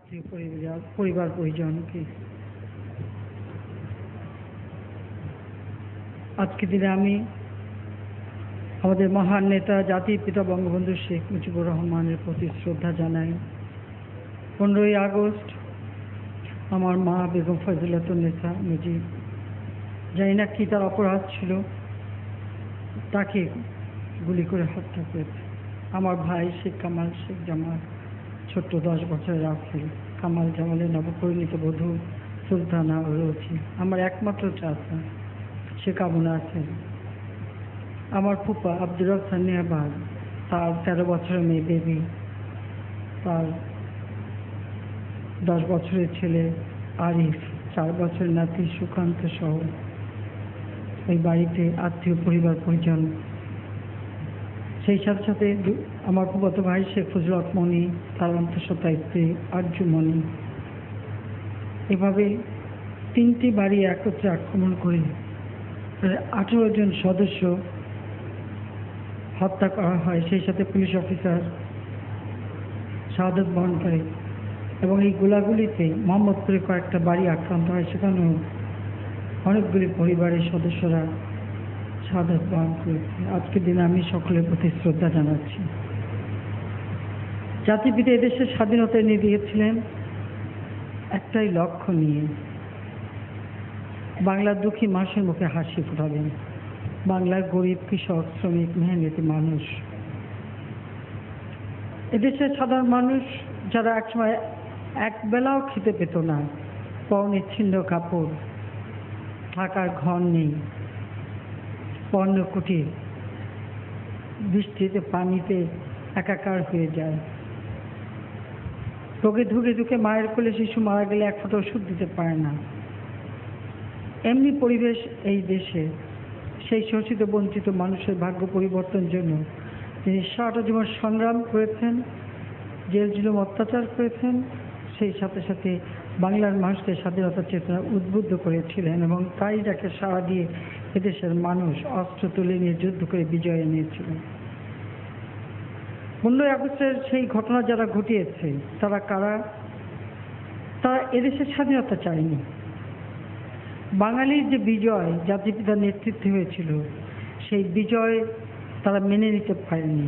আত্মীয় পরিবার পরিজনকে। আজকে দিনে আমি আমাদের মহান নেতা জাতির পিতা বঙ্গবন্ধু শেখ মুজিবুর রহমানের প্রতি শ্রদ্ধা জানাই। 15ই আগস্ট আমার মা বেগম ফজিলাতুন্নেছা মুজিব, জানি না কি তার অপরাধ ছিল, তাকে গুলি করে হত্যা করেছে। আমার ভাই শেখ কামাল, শেখ জামাল, ছোট্ট 10 বছরের রাফেল, কামাল জামালের নবপরিণীত বধূ সুলতানা রয়েছে। আমার একমাত্র চাচা সে কামনা আছেন। আমার ফুপা আব্দুর রহমান নিয়াবাদ, তার 13 বছরের মেয়ে বেবি, তার 10 বছরের ছেলে আরিফ, 4 বছরের নাতি সুকান্ত সহ এই বাড়িতে আত্মীয় পরিবার পরিজন। সেই সাথে সাথে আমার ফুফাতো ভাই শেখ ফজলত মনি, তার অন্তঃসত্ত্বা স্ত্রী আরজুমণি। এভাবে 3টি বাড়ি একত্রে আক্রমণ করে 18 জন সদস্য হত্যা করা হয়। সেই সাথে পুলিশ অফিসার শাহাদত বরণ করে এবং এই গোলাগুলিতে মোহাম্মদপুরে কয়েকটা বাড়ি আক্রান্ত হয়, সেখানেও অনেকগুলি পরিবারের সদস্যরা শাহাদত বরণ করেছে। আজকের দিনে আমি সকলের প্রতি শ্রদ্ধা জানাচ্ছি। জাতিপিতা এদেশের স্বাধীনতা এনে দিয়েছিলেন একটাই লক্ষ্য নিয়ে, বাংলার দুঃখী মানুষের মুখে হাসি ফোটাবেন, বাংলার গরিব কৃষক শ্রমিক মেহনতি মানুষ। এদেশের সাধারণ মানুষ যারা একসময় একবেলাও খেতে পেত না, পরনে ছিন্ন কাপড়, থাকার ঘর নেই, পর্ণকুটির, বৃষ্টিতে পানিতে একাকার হয়ে যায়, রোগে ধুকে ধুকে মায়ের কোলে শিশু মারা গেলে এক ফোঁটা ওষুধ দিতে পারে না, এমনি পরিবেশ এই দেশে। সেই শোষিত বঞ্চিত মানুষের ভাগ্য পরিবর্তনের জন্য তিনি সারাটা জীবন সংগ্রাম করেছেন, জেল জুলুম অত্যাচার করেছেন। সেই সাথে সাথে বাংলার মানুষকে স্বাধীনতার চেতনা উদ্বুদ্ধ করেছিলেন এবং তাই যাকে সাড়া দিয়ে এদেশের মানুষ অস্ত্র তুলে নিয়ে যুদ্ধ করে বিজয় এনেছিলেন। 15ই আগস্টের সেই ঘটনা যারা ঘটিয়েছে তারা কারা? তারা এদেশের স্বাধীনতা চায়নি। বাঙালির যে বিজয় জাতিপিতার নেতৃত্বে হয়েছিল, সেই বিজয় তারা মেনে নিতে পারেনি।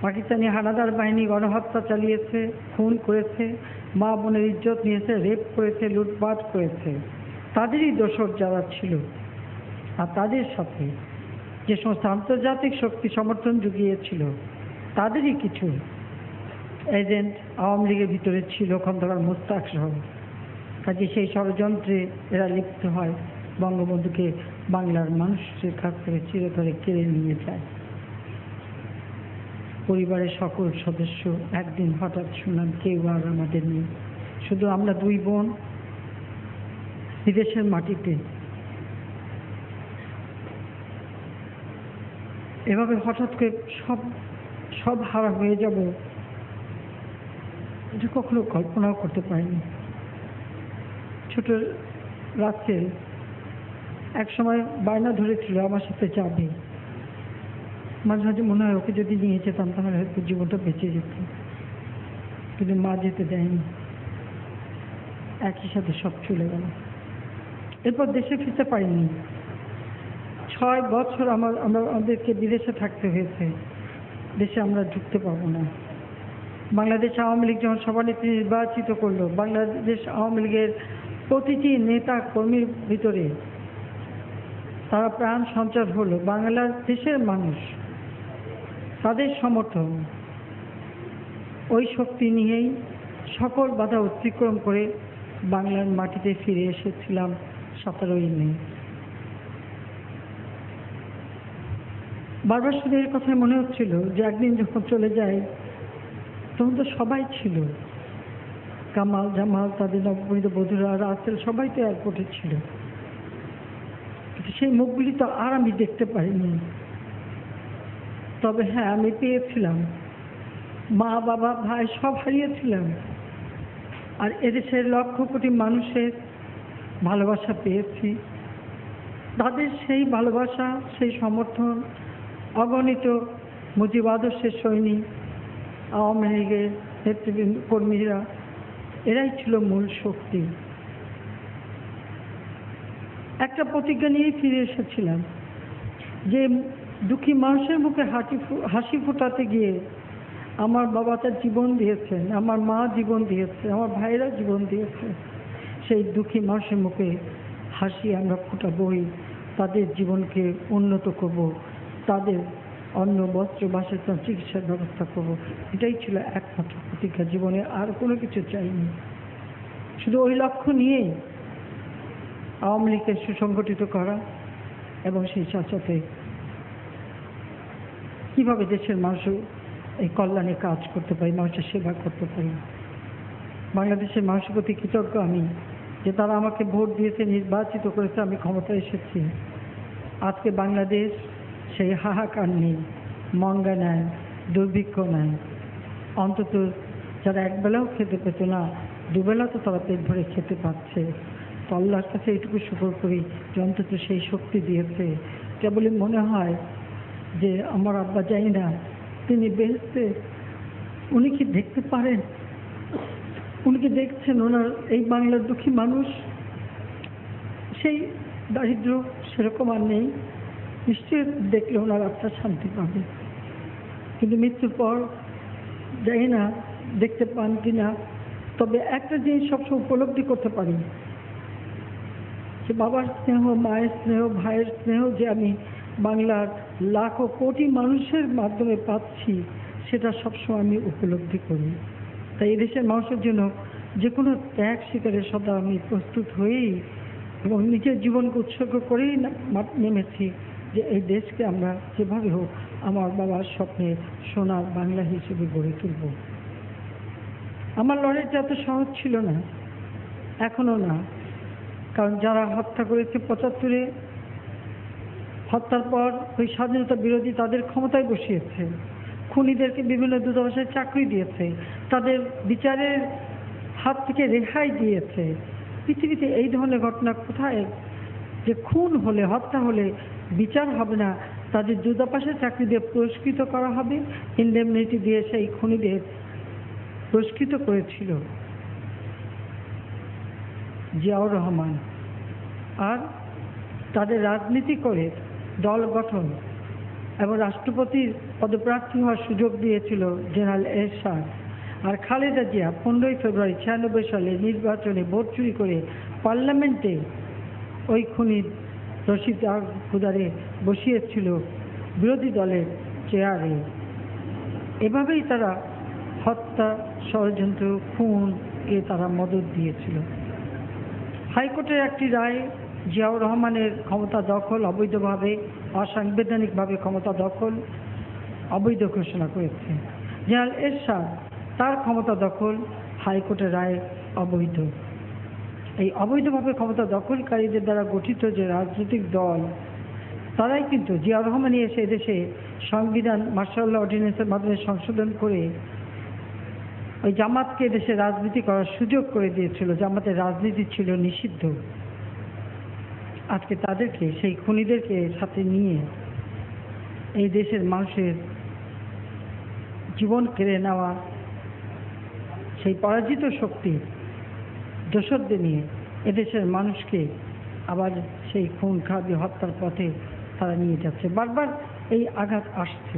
পাকিস্তানি হানাদার বাহিনী গণহত্যা চালিয়েছে, খুন করেছে, মা বোনের ইজ্জত নিয়েছে, রেপ করেছে, লুটপাট করেছে। তাদেরই দোসর যারা ছিল, আর তাদের সাথে যে সমস্ত আন্তর্জাতিক শক্তি সমর্থন জুগিয়েছিল, তাদেরই কিছু এজেন্ট আওয়ামী লীগের ভিতরে ছিল, খন্দকার মোস্তাক সহ। কাজে সেই ষড়যন্ত্রে এরা লিপ্ত হয়, বঙ্গবন্ধুকে বাংলার মানুষের কাছ থেকে চিরতরে কেড়ে নিয়ে যায়। পরিবারের সকল সদস্য একদিন হঠাৎ শুনলাম কেউ আর আমাদের নেই, শুধু আমরা 2 বোন বিদেশের মাটিতে। এভাবে হঠাৎ করে সব হারা হয়ে যাব, এটা কখনো কল্পনাও করতে পারিনি। ছোট রাসেল এক সময় বায়না ধরেছিল আমার সাথে যাবে। মাঝে মাঝে মনে হয় ওকে যদি নিয়ে যেতাম তাহলে হয়তো জীবনটা বেঁচে যেত, কিন্তু মা যেতে দেয়নি। একই সাথে সব চলে গেল। এরপর দেশে ফিরতে পারিনি। 6 বছর আমাদেরকে বিদেশে থাকতে হয়েছে। দেশে আমরা ঢুকতে পারবো না। বাংলাদেশ আওয়ামী লীগ যখন সভানেত্রী নির্বাচিত করলো, বাংলাদেশ আওয়ামী লীগের প্রতিটি নেতা কর্মীর ভিতরে তারা প্রাণ সঞ্চার হলো। বাংলার দেশের মানুষ তাদের সমর্থন, ওই শক্তি নিয়েই সকল বাধা অতিক্রম করে বাংলার মাটিতে ফিরে এসেছিলাম 17ই মে। বারবার শুধু এর কথাই মনে হচ্ছিল যে একদিন যখন চলে যায় তখন তো সবাই ছিল, কামাল জামাল, তাদের নবপরিণীত বধূরা, রাসেল, সবাই তো এয়ারপোর্টে ছিল, কিন্তু সেই মুখগুলি তো আর আমি দেখতে পারিনি। তবে হ্যাঁ, আমি পেয়েছিলাম মা, বাবা, ভাই সব হারিয়েছিলাম, আর এদেশের লক্ষ কোটি মানুষের ভালোবাসা পেয়েছি। তাদের সেই ভালোবাসা, সেই সমর্থন, অগণিত মুজিব আদর্শের সৈনিক, আওয়ামী লীগের নেতৃবৃন্দ কর্মীরা এরাই ছিল মূল শক্তি। একটা প্রতিজ্ঞা নিয়েই ফিরে এসেছিলাম যে দুঃখী মানুষের মুখে হাসি ফোটাতে গিয়ে আমার বাবা তার জীবন দিয়েছেন, আমার মা জীবন দিয়েছে, আমার ভাইরা জীবন দিয়েছে। সেই দুঃখী মানুষের মুখে হাসি আমরা ফোটাবই, তাদের জীবনকে উন্নত করব, তাদের অন্ন বস্ত্র বাসস্থান চিকিৎসার ব্যবস্থা করব। এটাই ছিল একমাত্র প্রতিজ্ঞা, জীবনে আর কোনো কিছু চাইনি। শুধু ওই লক্ষ্য নিয়েই আওয়ামী লীগকে সুসংগঠিত করা এবং সেই সাথে কীভাবে দেশের মানুষ এই কল্যাণে কাজ করতে পারি, মানুষের সেবা করতে পারি। বাংলাদেশের মানুষের প্রতি কৃতজ্ঞ আমি যে তারা আমাকে ভোট দিয়েছে, নির্বাচিত করেছে, আমি ক্ষমতায় এসেছি। আজকে বাংলাদেশ সেই হাহাকার নেই, মঙ্গা নেয়, দুর্ভিক্ষ নেয়। অন্তত যারা একবেলাও খেতে পেত না, দুবেলা তো তারা পেট ভরে খেতে পাচ্ছে। তো আল্লাহর কাছে এইটুকু শুকর করি যে অন্তত সেই শক্তি দিয়েছে। কেবলই মনে হয় যে আমার আব্বা জানি না তিনি বেহেশতে উনি কি দেখতে পারেন, উনি কি দেখছেন ওনার এই বাংলার দুঃখী মানুষ। সেই দারিদ্র সেরকম আর নেই, নিশ্চয়ই দেখলে ওনার আত্মা শান্তি পাবে। কিন্তু মৃত্যুর পর জানি না দেখতে পান কি না, তবে একটা জিনিস সবসময় উপলব্ধি করতে পারি যে বাবার স্নেহ, মায়ের স্নেহ, ভাইয়ের স্নেহ যে আমি বাংলার লাখো কোটি মানুষের মাধ্যমে পাচ্ছি, সেটা সবসময় আমি উপলব্ধি করি। তাই এদেশের মানুষের জন্য যে কোনো ত্যাগ স্বীকারের সদা আমি প্রস্তুত হয়েই এবং নিজের জীবনকে উৎসর্গ করেই নেমেছি যে এই দেশকে আমরা যেভাবে হোক আমার বাবার স্বপ্নে সোনার বাংলা হিসেবে গড়ে তুলব। আমার লড়াইটা এত সহজ ছিল না, এখনও না। কারণ যারা হত্যা করেছে ৭৫-এ, হত্যার পর ওই স্বাধীনতা বিরোধী তাদের ক্ষমতায় বসিয়েছে, খুনিদেরকে বিভিন্ন দূতাবাসে চাকরি দিয়েছে, তাদের বিচারের হাত থেকে রেহাই দিয়েছে। পৃথিবীতে এই ধরনের ঘটনা কোথায় যে খুন হলে, হত্যা হলে বিচার হবে না, তাদের দূতাবাসে চাকরি দিয়ে পুরস্কৃত করা হবে, ইনডেমনিটি দিয়ে সেই খুনিদের পুরস্কৃত করেছিল জিয়াউর রহমান। আর তাদের রাজনীতি করে দল গঠন এবং রাষ্ট্রপতির পদপ্রার্থী হওয়ার সুযোগ দিয়েছিল জেনারেল এরশাদ। আর খালেদা জিয়া 15ই ফেব্রুয়ারি 96 সালে নির্বাচনে ভোট চুরি করে পার্লামেন্টে ওই খুনি রশিদ খুদারে বসিয়েছিল বিরোধী দলের চেয়ারে। এভাবেই তারা হত্যা, ষড়যন্ত্র, খুনকে তারা মদত দিয়েছিল। হাইকোর্টের একটি রায় জিয়াউর রহমানের ক্ষমতা দখল অবৈধভাবে, অসাংবিধানিকভাবে ক্ষমতা দখল অবৈধ ঘোষণা করেছে। জেনারেল এরশাদ তার ক্ষমতা দখল হাইকোর্টের রায় অবৈধ। এই অবৈধভাবে ক্ষমতা দখলকারীদের দ্বারা গঠিত যে রাজনৈতিক দল, তারাই কিন্তু জিয়াউর রহমান এসে দেশে সংবিধান মার্শাল ল অর্ডিন্যান্সের মাধ্যমে সংশোধন করে ওই জামাতকে দেশে রাজনীতি করার সুযোগ করে দিয়েছিল। জামাতের রাজনীতি ছিল নিষিদ্ধ। আজকে তাদেরকে, সেই খুনিদেরকে সাথে নিয়ে এই দেশের মানুষের জীবন কেড়ে নেওয়া সেই পরাজিত শক্তি দোসরদের নিয়ে এদেশের মানুষকে আবার সেই খুন খারাপি হত্যার পথে তারা নিয়ে যাচ্ছে। বারবার এই আঘাত আসছে।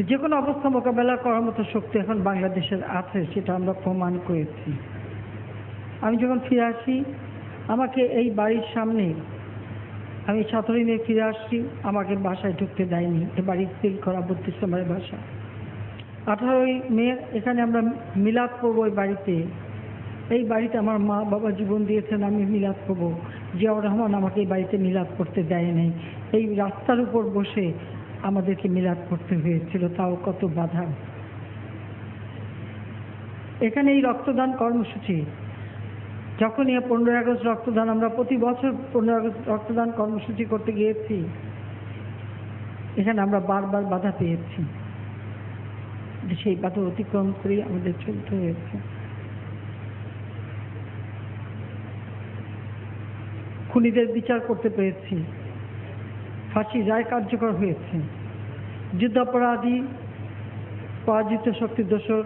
যে কোনো অবস্থা মোকাবেলা করার মতো শক্তি এখন বাংলাদেশের আছে, সেটা আমরা প্রমাণ করেছি। আমি যখন ফিরে আসি, আমাকে এই বাড়ির সামনে, আমি 17 মে ফিরে আসছি, আমাকে বাসায় ঢুকতে দেয়নি। এ বাড়ি সিল করা 32 নম্বরের বাসা। 18 মে এখানে আমরা মিলাদ করব ওই বাড়িতে। এই বাড়িতে আমার মা বাবা জীবন দিয়েছেন, আমি মিলাদ করব। জিয়াউর রহমান আমাকে এই বাড়িতে মিলাদ করতে দেয় নাই। এই রাস্তার উপর বসে আমাদেরকে মিলাদ করতে হয়েছিল, তাও কত বাধা। এখানে এই রক্তদান কর্মসূচি, যখনই 15 আগস্ট রক্তদান, আমরা প্রতি বছর 15 আগস্ট রক্তদান কর্মসূচি করতে গিয়েছি, এখানে আমরা বারবার বাধা পেয়েছি। সেই বাধা অতিক্রম করে আমাদের চলতে হয়েছে। খুনিদের বিচার করতে পেরেছি, ফাঁসির রায় কার্যকর হয়েছে। যুদ্ধাপরাধী, পরাজিত শক্তির দোসর,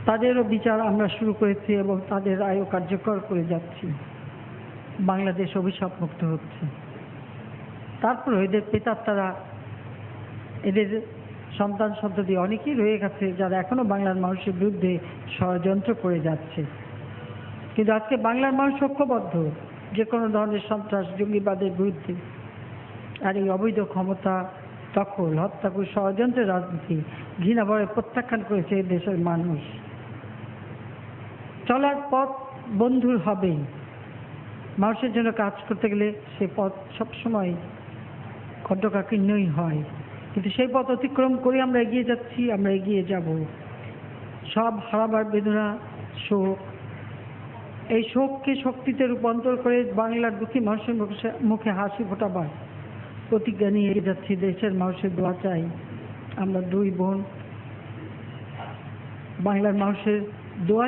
তাদেরও বিচার আমরা শুরু করেছি এবং তাদের আয়ও কার্যকর করে যাচ্ছি। বাংলাদেশ অভিশাপ মুক্ত হচ্ছে। তারপরে এদের প্রেতাত্মারা, এদের সন্তান সন্ততি অনেকেই রয়ে গেছে যারা এখনো বাংলার মানুষের বিরুদ্ধে ষড়যন্ত্র করে যাচ্ছে। কিন্তু আজকে বাংলার মানুষ ঐক্যবদ্ধ যে কোনো ধরনের সন্ত্রাস জঙ্গিবাদের বিরুদ্ধে। আর এই অবৈধ ক্ষমতা দখল, হত্যাকুর, ষড়যন্ত্রের রাজনীতি ঘৃণাভরে প্রত্যাখ্যান করেছে এই দেশের মানুষ। চলার পথ বন্ধুর হবেই। মানুষের জন্য কাজ করতে গেলে সে পথ সবসময় কণ্টকাকীর্ণই হয়, কিন্তু সেই পথ অতিক্রম করে আমরা এগিয়ে যাচ্ছি, আমরা এগিয়ে যাব। সব হারাবার বেদনা, শোক, এই শোককে শক্তিতে রূপান্তর করে বাংলার দুঃখী মানুষের মুখে হাসি ফোটাবার প্রতিজ্ঞা নিয়ে এগিয়ে যাচ্ছি। দেশের মানুষের দোয়া চাই। আমরা দুই বোন, বাংলার মানুষের দোয়াই